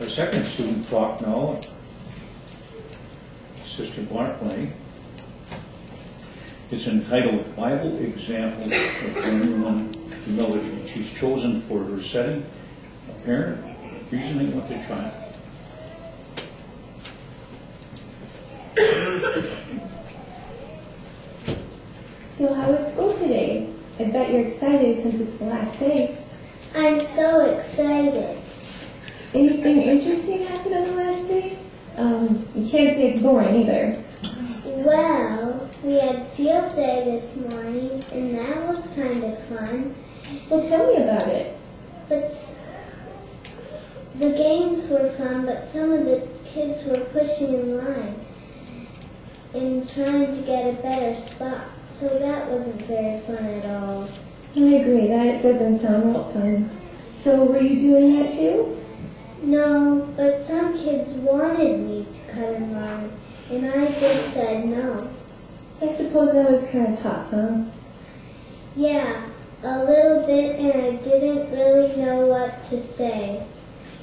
Our second student talk now, Sister Barclay. It's entitled Bible Examples of Genuine Humility. She's chosen for her setting, a parent reasoning with a child. So how was school today? I bet you're excited since it's the last day. I'm so excited. Anything interesting happened on the last day? You can't say it's boring either. Well, we had field day this morning, and that was kind of fun. Well, tell me about it. But the games were fun, but some of the kids were pushing in line and trying to get a better spot. So that wasn't very fun at all. I agree, that doesn't sound real fun. So were you doing that too? No, but some kids wanted me to cut in line, and I just said no. I suppose that was kind of tough, huh? Yeah, a little bit, and I didn't really know what to say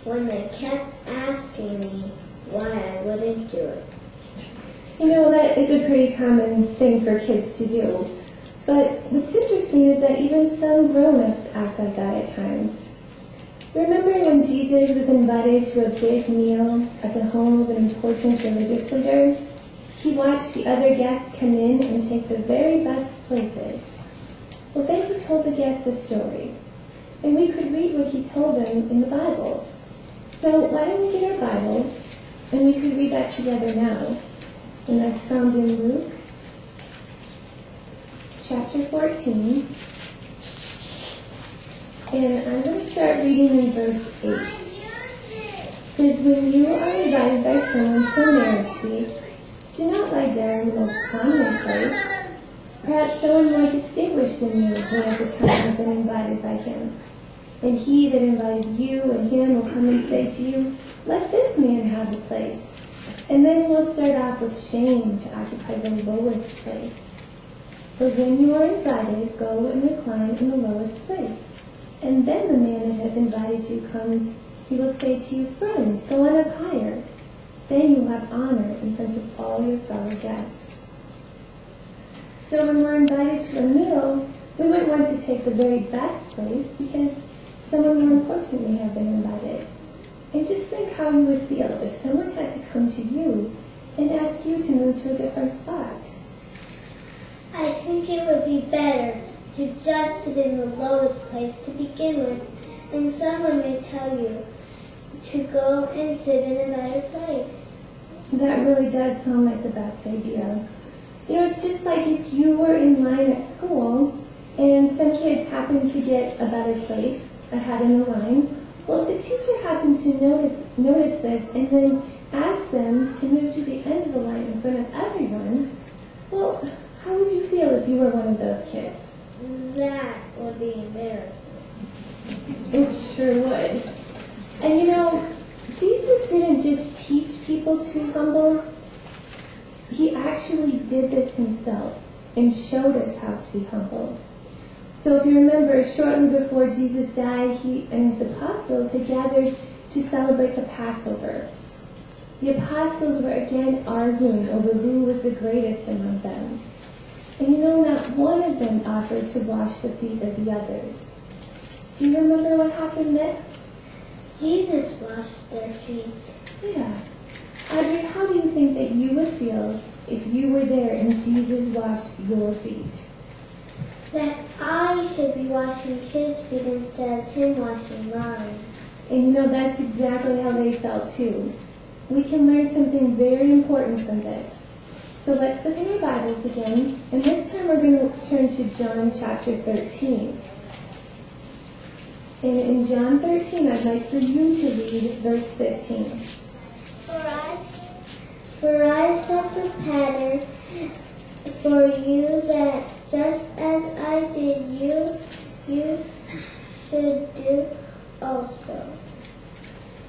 when they kept asking me why I wouldn't do it. You know, that is a pretty common thing for kids to do. But what's interesting is that even some grown-ups act like that at times. Remember when Jesus was invited to a big meal at the home of an important religious leader? He watched the other guests come in and take the very best places. Well, then he told the guests a story, and we could read what he told them in the Bible. So why don't we get our Bibles, and we could read that together now. And that's found in Luke, chapter 14. And I'm going to start reading in verse 8. It says, "When you are invited by someone to a marriage feast, do not lie down in the most prominent place. Perhaps someone more distinguished than you may at the time have been invited by him. And he that invited you and him will come and say to you, 'Let this man have the place.' And then you'll start off with shame to occupy the lowest place. But when you are invited, go and recline in the lowest place. And then the man that has invited you comes, he will say to you, 'Friend, go on up higher.' Then you will have honor in front of all your fellow guests." So when we're invited to a meal, we might want to take the very best place because someone more important may have been invited. And just think how you would feel if someone had to come to you and ask you to move to a different spot. I think it would be better to just sit in the lowest place to begin with, and someone may tell you to go and sit in a better place. That really does sound like the best idea. You know, it's just like if you were in line at school and some kids happened to get a better place ahead in the line. Well, if the teacher happened to notice this and then ask them to move to the end of the line in front of everyone, well, how would you feel if you were one of those kids? That would be embarrassing. It sure would. And you know, Jesus didn't just teach people to be humble. He actually did this himself and showed us how to be humble. So if you remember, shortly before Jesus died, he and his apostles had gathered to celebrate the Passover. The apostles were again arguing over who was the greatest among them. And you know, not one of them offered to wash the feet of the others. Do you remember what happened next? Jesus washed their feet. Yeah. Audrey, how do you think that you would feel if you were there and Jesus washed your feet? That I should be washing his feet instead of him washing mine. And you know, that's exactly how they felt too. We can learn something very important from this. So let's look in our Bibles again, and this time we're going to turn to John chapter 13. And in John 13, I'd like for you to read verse 15. For I set the pattern for you that just as I did, you should do also.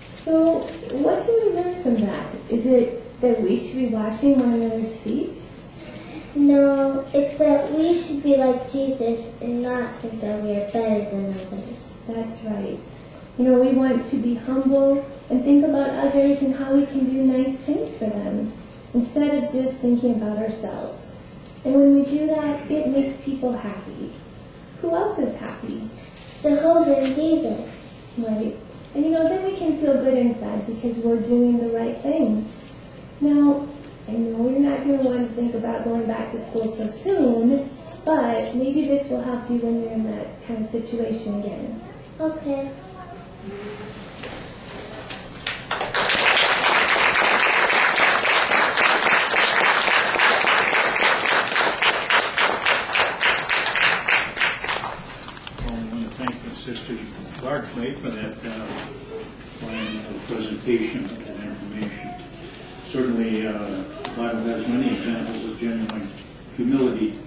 So what do we learn from that? Is it that we should be washing one another's feet? No, it's that we should be like Jesus and not think that we are better than others. That's right. You know, we want to be humble and think about others and how we can do nice things for them instead of just thinking about ourselves. And when we do that, it makes people happy. Who else is happy? Jehovah and Jesus. Right? And you know, then we can feel good inside because we're doing the right thing. Now, I know you're not going to want to think about going back to school so soon, but maybe this will help you when you're in that kind of situation again. Okay. Well, I want to thank Sister Larkley for that fine presentation of that information. Certainly, the Bible has many examples of genuine humility